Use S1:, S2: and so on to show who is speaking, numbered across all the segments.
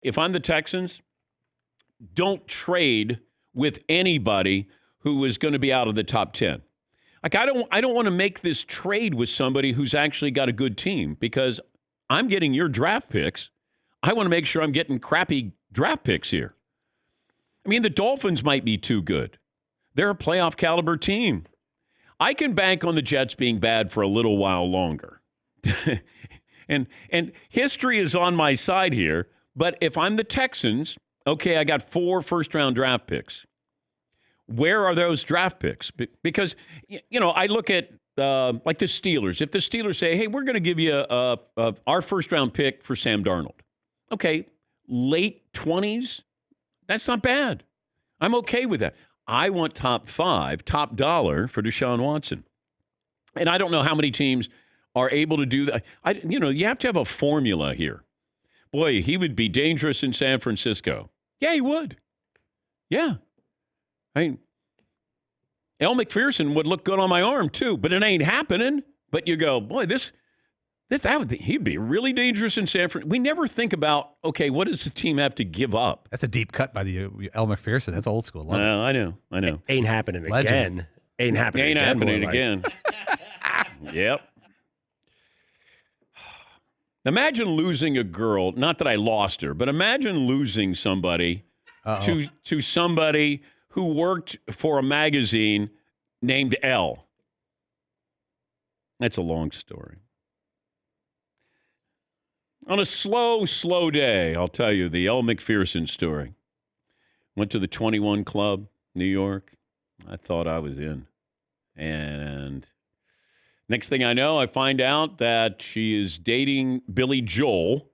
S1: if I'm the Texans, don't trade with anybody who is going to be out of the top 10. Like, I don't want to make this trade with somebody who's actually got a good team because I'm getting your draft picks. I want to make sure I'm getting crappy draft picks here. I mean, the Dolphins might be too good. They're a playoff caliber team. I can bank on the Jets being bad for a little while longer. and history is on my side here, but if I'm the Texans, okay, I got 4 first-round draft picks. Where are those draft picks? Because, I look at like the Steelers. If the Steelers say, hey, we're going to give you our first-round pick for Sam Darnold. Okay, late 20s, that's not bad. I'm okay with that. I want top 5, top dollar for Deshaun Watson. And I don't know how many teams are able to do that. You have to have a formula here. Boy, he would be dangerous in San Francisco. Yeah, he would. Yeah. I mean, Elle Macpherson would look good on my arm, too, but it ain't happening. But you go, boy, he'd be really dangerous in San Francisco. We never think about, okay, what does the team have to give up?
S2: That's a deep cut by the Elle Macpherson. That's old school.
S1: I know.
S3: Ain't happening
S2: Legend.
S3: again. Ain't happening
S1: again. Yep. Imagine losing a girl. Not that I lost her, but imagine losing somebody to somebody who worked for a magazine named Elle. That's a long story. On a slow day, I'll tell you the Elle Macpherson story. Went to the 21 Club, New York. I thought I was in. And next thing I know, I find out that she is dating Billy Joel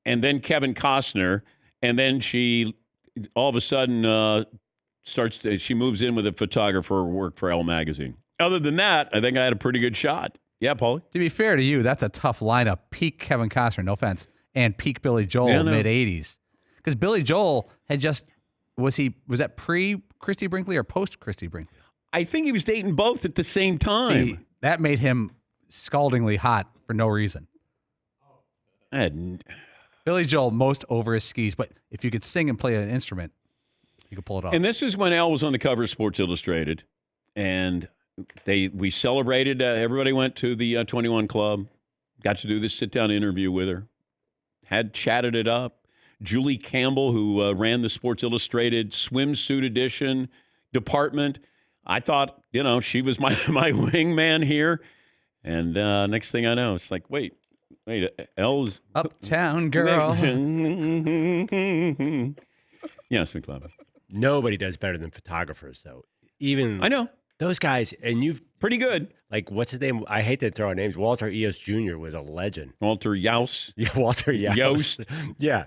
S1: and then Kevin Costner. And then she all of a sudden she moves in with a photographer who worked for Elle magazine. Other than that, I think I had a pretty good shot. Yeah, Paulie?
S2: To be fair to you, that's a tough lineup. Peak Kevin Costner, no offense, and peak Billy Joel, mid-'80s. Because Billy Joel had just, was that pre-Christy Brinkley or post-Christy Brinkley?
S1: I think he was dating both at the same time.
S2: See, that made him scaldingly hot for no reason. Billy Joel, most over his skis, but if you could sing and play an instrument, you could pull it off.
S1: And this is when Elle was on the cover of Sports Illustrated, and we celebrated. Everybody went to the 21 Club, got to do this sit-down interview with her, had chatted it up. Julie Campbell, who ran the Sports Illustrated swimsuit edition department, I thought, she was my wingman here. And next thing I know, it's like, wait, Elle's
S2: Uptown Girl.
S1: Yes, McLevin.
S3: Nobody does better than photographers, though. Even
S1: I know
S3: those guys, and you've
S1: pretty good.
S3: Like, what's his name? I hate to throw out names. Walter Eos Jr. was a legend.
S1: Walter Youst.
S3: Yeah, Walter
S1: Youst.
S3: Yeah,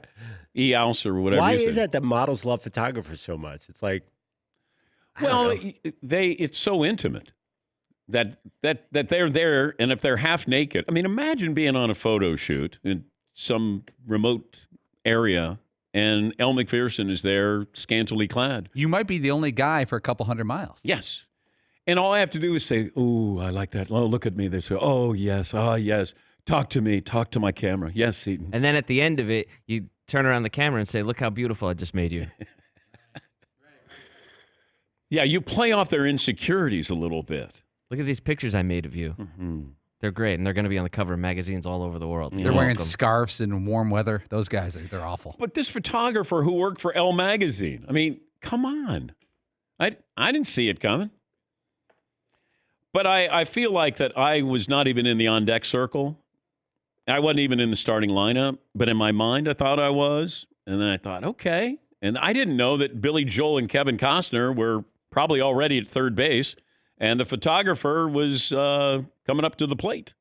S1: Eos or whatever.
S3: Why is it that models love photographers so much? It's like,
S1: it's so intimate that they're there, and if they're half naked, I mean, imagine being on a photo shoot in some remote area. And Elle Macpherson is there scantily clad.
S2: You might be the only guy for a couple 100 miles.
S1: Yes. And all I have to do is say, ooh, I like that. Oh, look at me. They say, oh, yes. Ah, yes. Talk to me. Talk to my camera. Yes, Seton.
S4: And then at the end of it, you turn around the camera and say, look how beautiful I just made you.
S1: Yeah, you play off their insecurities a little bit.
S4: Look at these pictures I made of you.
S1: Mm-hmm.
S4: They're great, and they're going to be on the cover of magazines all over the world.
S2: They're wearing scarves in warm weather. Those guys, they're awful.
S1: But this photographer who worked for Elle magazine, I mean, come on. I didn't see it coming. But I feel like that I was not even in the on-deck circle. I wasn't even in the starting lineup. But in my mind, I thought I was. And then I thought, okay. And I didn't know that Billy Joel and Kevin Costner were probably already at third base. And the photographer was coming up to the plate.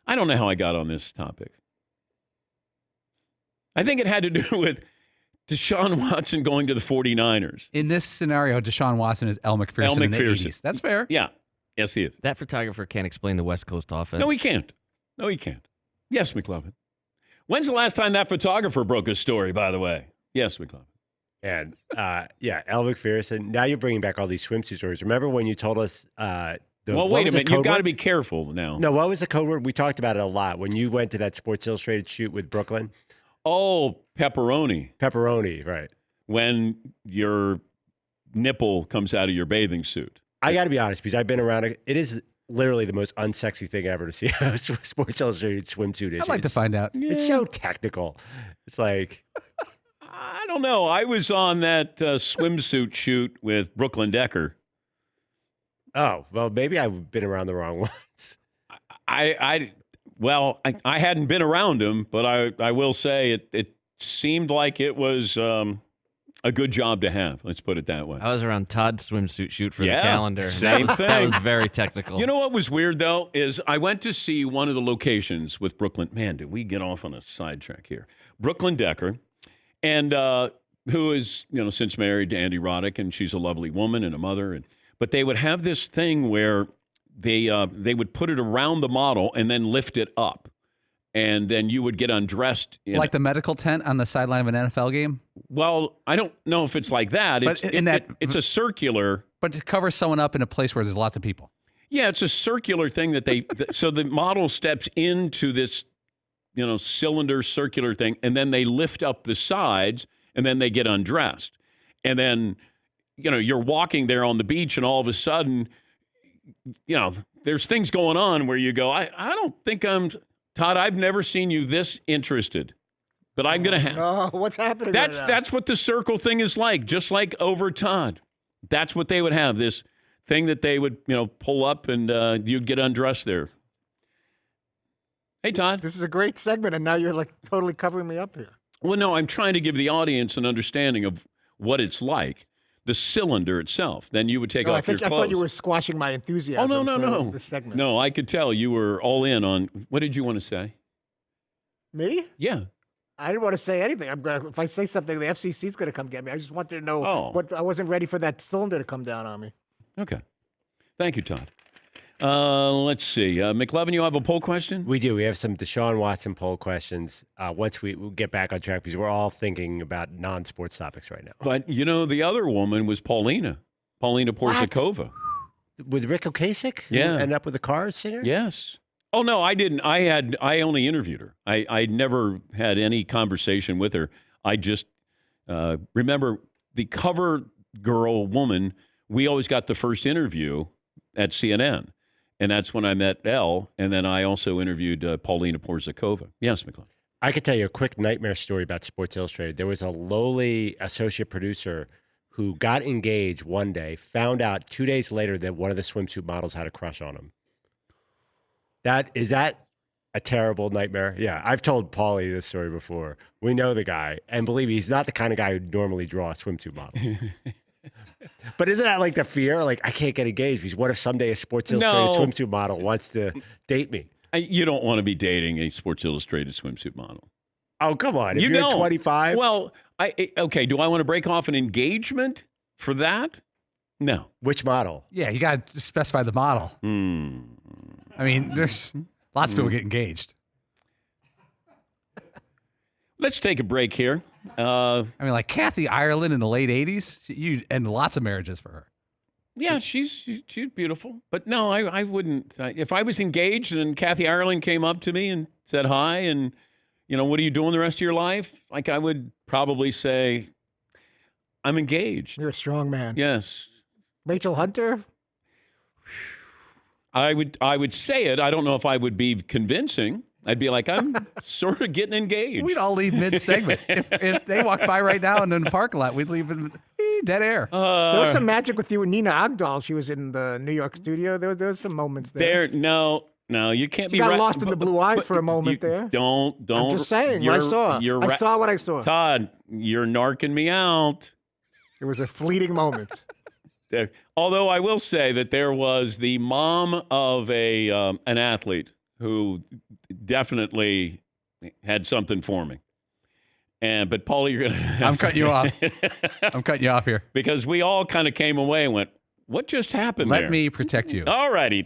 S1: I don't know how I got on this topic. I think it had to do with Deshaun Watson going to the 49ers.
S2: In this scenario, Deshaun Watson is Elle Macpherson in the 80s. That's fair.
S1: Yeah. Yes, he is.
S4: That photographer can't explain the West Coast offense.
S1: No, he can't. Yes, McLovin. When's the last time that photographer broke a story, by the way? Yes, McLovin.
S3: And, Elle Macpherson. Now you're bringing back all these swimsuit stories. Remember when you told us
S1: wait a minute. You've got to be careful now.
S3: No, what was the code word? We talked about it a lot. When you went to that Sports Illustrated shoot with Brooklyn.
S1: Oh, pepperoni.
S3: Pepperoni, right.
S1: When your nipple comes out of your bathing suit.
S3: I got to be honest, because I've been around it. It is literally the most unsexy thing ever to see a Sports Illustrated swimsuit issue.
S2: I'd like to find out.
S3: It's so technical. It's like,
S1: I don't know. I was on that swimsuit shoot with Brooklyn Decker.
S3: oh, well, maybe I've been around the wrong ones.
S1: I hadn't been around him, but I will say it seemed like it was a good job to have. Let's put it that way.
S4: I was around Todd's swimsuit shoot for
S1: Yeah,
S4: the calendar. and
S1: same
S4: that
S1: thing.
S4: was very technical.
S1: You know what was weird, though, is I went to see one of the locations with Brooklyn. Man, did we get off on a sidetrack here? Brooklyn Decker, and who is, since married to Andy Roddick, and she's a lovely woman and a mother. But they would have this thing where they would put it around the model and then lift it up. And then you would get undressed.
S2: Like the medical tent on the sideline of an NFL game?
S1: Well, I don't know if it's like that.
S2: But
S1: It's a circular.
S2: But to cover someone up in a place where there's lots of people.
S1: Yeah, it's a circular thing so the model steps into this, cylinder circular thing, and then they lift up the sides, and then they get undressed. And then, you're walking there on the beach, and all of a sudden, there's things going on where you go, I don't think Todd, I've never seen you this interested, but I'm going to have.
S5: Oh, what's happening right now?
S1: That's what the circle thing is like, just like over Todd. That's what they would have, this thing that they would, pull up and you'd get undressed there. Hey, Todd.
S5: This is a great segment, and now you're like totally covering me up here.
S1: Well, no, I'm trying to give the audience an understanding of what it's like, the cylinder itself. Then you would take off your clothes.
S5: I thought you were squashing my enthusiasm.
S1: Oh, no.
S5: For this segment.
S1: No, I could tell you were all in on, what did you want to say?
S5: Me?
S1: Yeah.
S5: I didn't want to say anything. If I say something, the FCC's going to come get me. I just wanted to know what. I wasn't ready for that cylinder to come down on me.
S1: Okay. Thank you, Todd. Let's see. McLevin, you have a poll question?
S3: We do. We have some Deshaun Watson poll questions once we'll get back on track because we're all thinking about non-sports topics right now.
S1: But, the other woman was Paulina Porzakova.
S3: With Rick Ocasek?
S1: Yeah.
S3: End up with a Cars singer?
S1: Yes. Oh, no, I didn't. I only interviewed her. I never had any conversation with her. I just remember the cover girl woman, we always got the first interview at CNN. And that's when I met Elle, and then I also interviewed Paulina Porzakova. Yes, McLean.
S3: I could tell you a quick nightmare story about Sports Illustrated. There was a lowly associate producer who got engaged one day, found out 2 days later that one of the swimsuit models had a crush on him. Is that a terrible nightmare? Yeah, I've told Paulie this story before. We know the guy, and believe me, he's not the kind of guy who'd normally draw swimsuit models. But isn't that like the fear? Like, I can't get engaged because what if someday a Sports Illustrated swimsuit model wants to date me?
S1: You don't want to be dating a Sports Illustrated swimsuit model.
S3: Oh, come on. If
S1: You
S3: you're
S1: don't.
S3: 25.
S1: Well, okay, do I want to break off an engagement for that? No.
S3: Which model?
S2: Yeah, you got to specify the model. I mean, there's lots of people get engaged.
S1: Let's take a break here.
S2: I mean, like Kathy Ireland in the late 80s, you and lots of marriages for her.
S1: Yeah, she's beautiful. But no, I wouldn't. If I was engaged and Kathy Ireland came up to me and said hi and, what are you doing the rest of your life? Like, I would probably say, I'm engaged.
S5: You're a strong man.
S1: Yes.
S5: Rachel Hunter?
S1: I would say it. I don't know if I would be convincing. I'd be like, I'm sort of getting engaged.
S2: We'd all leave mid-segment. if they walked by right now in the parking lot, we'd leave in dead air.
S5: There was some magic with you and Nina Agdal. She was in the New York studio. There was some moments there.
S1: No, you can't
S5: She
S1: be
S5: got
S1: right.
S5: lost in the blue eyes for a moment there.
S1: Don't.
S5: I'm just saying what I saw. I saw what I saw.
S1: Todd, you're narking me out.
S5: It was a fleeting moment.
S1: Although I will say that there was the mom of an athlete who definitely had something for me. But Paulie, you're gonna.
S2: I'm cutting you off. I'm cutting you off here.
S1: Because we all kind of came away and went, "What just happened there?"
S2: Let me protect you.
S1: All righty.